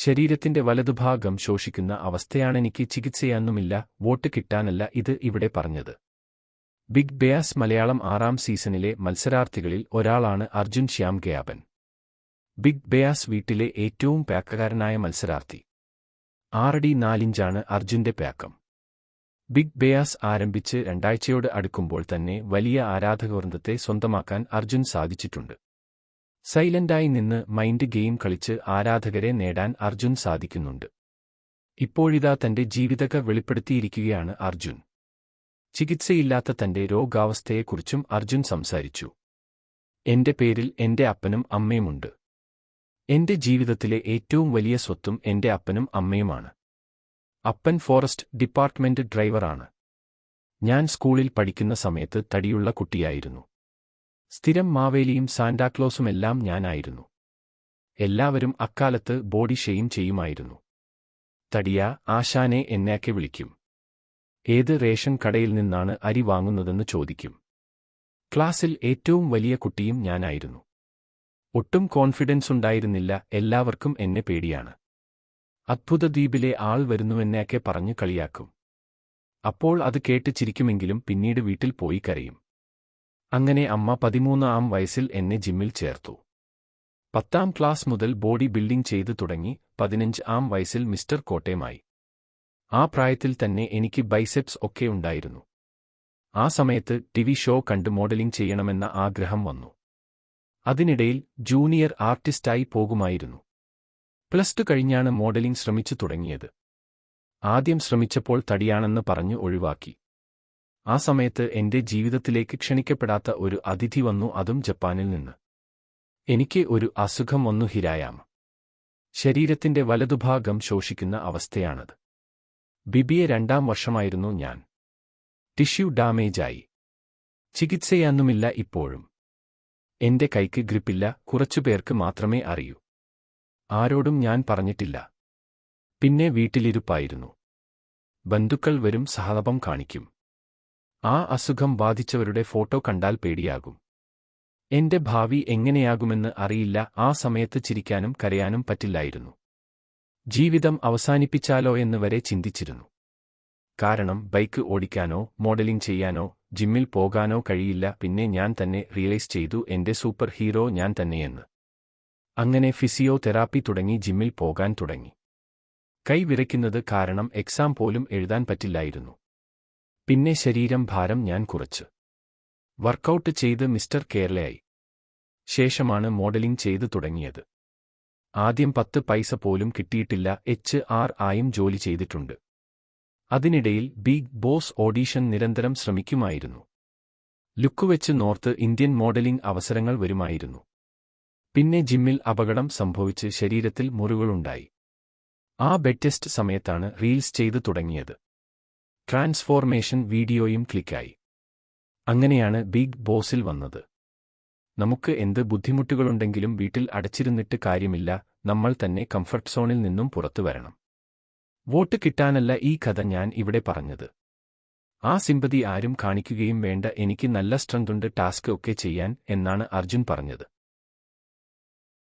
ശരീരത്തിന്റെ വലതുഭാഗം ശോഷിക്കുന്ന അവസ്ഥയാണെനിക്ക്. ചികിത്സയൊന്നുമില്ല. വോട്ട് കിട്ടാനല്ല ഇത് ഇവിടെ പറഞ്ഞത്. ബിഗ് ബോസ് മലയാളം 6ാം സീസണിലെ മത്സരാർത്ഥികളിൽ ഒരാളാണ് അർജുൻ ശ്യാം ഗയാപൻ. ബിഗ് ബോസ് വീട്ടിലെ ഏറ്റവും പാക്കക്കാരനായ മത്സരാർത്ഥി. 6 അടി 4 ഇഞ്ചാണ് അർജുന്റെ പാക്കം. ബിഗ് ബോസ് ആരംഭിച്ച് 2 ആഴ്ചയോട് അടുക്കുമ്പോൾ തന്നെ വലിയ ആരാധകവൃന്ദത്തെ സ്വന്തമാക്കാൻ അർജുൻ സാധിച്ചിട്ടുണ്ട്. സൈലന്റായി നിന്ന് മൈൻഡ് ഗെയിം കളിച്ച് ആരാധകരെ നേടാൻ അർജുൻ സാധിക്കുന്നുണ്ട്. ഇപ്പോഴിതാ തന്റെ ജീവിതകഥ വെളിപ്പെടുത്തിയിരിക്കുകയാണ് അർജുൻ. ചികിത്സയില്ലാത്ത തന്റെ രോഗാവസ്ഥയെക്കുറിച്ചും അർജുൻ സംസാരിച്ചു. എന്റെ പേരിൽ എന്റെ അപ്പനും അമ്മയുമുണ്ട്. എന്റെ ജീവിതത്തിലെ ഏറ്റവും വലിയ സ്വത്തും എന്റെ അപ്പനും അമ്മയുമാണ്. അപ്പൻ ഫോറസ്റ്റ് ഡിപ്പാർട്ട്മെന്റ് ഡ്രൈവറാണ്. ഞാൻ സ്കൂളിൽ പഠിക്കുന്ന സമയത്ത് തടിയുള്ള കുട്ടിയായിരുന്നു. സ്ഥിരം മാവേലിയും സാന്റാക്ലോസുമെല്ലാം ഞാനായിരുന്നു. എല്ലാവരും അക്കാലത്ത് ബോഡി ഷെയിം ചെയ്യുമായിരുന്നു. തടിയാ ആശാനെ എന്നൊക്കെ വിളിക്കും. ഏത് റേഷൻ കടയിൽ നിന്നാണ് അരി വാങ്ങുന്നതെന്ന് ചോദിക്കും. ക്ലാസ്സിൽ ഏറ്റവും വലിയ കുട്ടിയും ഞാനായിരുന്നു. ഒട്ടും കോൺഫിഡൻസ് ഉണ്ടായിരുന്നില്ല. എല്ലാവർക്കും എന്നെ പേടിയാണ്. അത്ഭുതദ്വീപിലെ ആൾ വരുന്നുവെന്നൊക്കെ പറഞ്ഞ് കളിയാക്കും. അപ്പോൾ അത് കേട്ട് ചിരിക്കുമെങ്കിലും പിന്നീട് വീട്ടിൽ പോയി കരയും. അങ്ങനെ അമ്മ 13ാം വയസ്സിൽ എന്നെ ജിമ്മിൽ ചേർത്തു. 10ാം ക്ലാസ് മുതൽ ബോഡി ബിൽഡിംഗ് ചെയ്തു തുടങ്ങി. 15ാം വയസ്സിൽ മിസ്റ്റർ കോട്ടയമായി. ആ പ്രായത്തിൽ തന്നെ എനിക്ക് ബൈസെപ്സ് ഒക്കെ ഉണ്ടായിരുന്നു. ആ സമയത്ത് ടിവി ഷോ കണ്ട് മോഡലിംഗ് ചെയ്യണമെന്ന ആഗ്രഹം വന്നു. അതിനിടയിൽ ജൂനിയർ ആർട്ടിസ്റ്റായി പോകുമായിരുന്നു. +2 കഴിഞ്ഞാണ് മോഡലിംഗ് ശ്രമിച്ചു തുടങ്ങിയത്. ആദ്യം ശ്രമിച്ചപ്പോൾ തടിയാണെന്ന് പറഞ്ഞു ഒഴിവാക്കി. ആ സമയത്ത് എന്റെ ജീവിതത്തിലേക്ക് ക്ഷണിക്കപ്പെടാത്ത ഒരു അതിഥി വന്നു, അതും ജപ്പാനിൽ നിന്ന്. എനിക്ക് ഒരു അസുഖം വന്നു, ഹിരായാമ. ശരീരത്തിന്റെ വലതുഭാഗം ശോഷിക്കുന്ന അവസ്ഥയാണത്. BBA 2ാം വർഷമായിരുന്നു ഞാൻ. ടിഷ്യൂ ഡാമേജായി. ചികിത്സയൊന്നുമില്ല ഇപ്പോഴും. എന്റെ കൈക്ക് ഗ്രിപ്പില്ല. കുറച്ചുപേർക്ക് മാത്രമേ അറിയൂ. ആരോടും ഞാൻ പറഞ്ഞിട്ടില്ല. പിന്നെ വീട്ടിലിരുപ്പായിരുന്നു. ബന്ധുക്കൾ വരും, സഹതാപം കാണിക്കും. ആ അസുഖം ബാധിച്ചവരുടെ ഫോട്ടോ കണ്ടാൽ പേടിയാകും. എന്റെ ഭാവി എങ്ങനെയാകുമെന്ന് അറിയില്ല. ആ സമയത്ത് ചിരിക്കാനും കരയാനും പറ്റില്ലായിരുന്നു. ജീവിതം അവസാനിപ്പിച്ചാലോ എന്ന് വരെ ചിന്തിച്ചിരുന്നു. കാരണം ബൈക്ക് ഓടിക്കാനോ മോഡലിംഗ് ചെയ്യാനോ ജിമ്മിൽ പോകാനോ കഴിയില്ല. പിന്നെ ഞാൻ തന്നെ റിയലൈസ് ചെയ്തു എന്റെ സൂപ്പർ ഹീറോ ഞാൻ തന്നെയെന്ന്. അങ്ങനെ ഫിസിയോതെറാപ്പി തുടങ്ങി ജിമ്മിൽ പോകാൻ തുടങ്ങി. കൈ വിറയ്ക്കുന്നത് കാരണം എക്സാം പോലും എഴുതാൻ പറ്റില്ലായിരുന്നു. പിന്നെ ശരീരം ഭാരം ഞാൻ കുറച്ച് വർക്കൗട്ട് ചെയ്ത് മിസ്റ്റർ കേരളയായി. ശേഷമാണ് മോഡലിംഗ് ചെയ്തു തുടങ്ങിയത്. ആദ്യം 10 പൈസ പോലും കിട്ടിയിട്ടില്ല. HR ആയും ജോലി ചെയ്തിട്ടുണ്ട്. അതിനിടയിൽ ബിഗ് ബോസ് ഓഡീഷൻ നിരന്തരം ശ്രമിക്കുമായിരുന്നു. ലുക്കുവെച്ച് നോർത്ത് ഇന്ത്യൻ മോഡലിംഗ് അവസരങ്ങൾ വരുമായിരുന്നു. പിന്നെ ജിമ്മിൽ അപകടം സംഭവിച്ച് ശരീരത്തിൽ മുറിവുകളുണ്ടായി. ആ ബെഡ് ടെസ്റ്റ് സമയത്താണ് റീൽസ് ചെയ്തു തുടങ്ങിയത്. ട്രാൻസ്ഫോർമേഷൻ വീഡിയോയും ക്ലിക്കായി. അങ്ങനെയാണ് ബിഗ് ബോസിൽ വന്നത്. നമുക്ക് എന്ത് ബുദ്ധിമുട്ടുകളുണ്ടെങ്കിലും വീട്ടിൽ അടച്ചിരുന്നിട്ട് കാര്യമില്ല. നമ്മൾ തന്നെ കംഫർട്ട് സോണിൽ നിന്നും പുറത്തു വരണം. വോട്ട് കിട്ടാനല്ല ഈ കഥ ഞാൻ ഇവിടെ പറഞ്ഞത്. ആ സിമ്പതി ആരും കാണിക്കുകയും വേണ്ട. എനിക്ക് നല്ല സ്ട്രെങ്ത് ഉണ്ട് ടാസ്ക് ഒക്കെ ചെയ്യാൻ എന്നാണ് അർജുൻ പറഞ്ഞത്.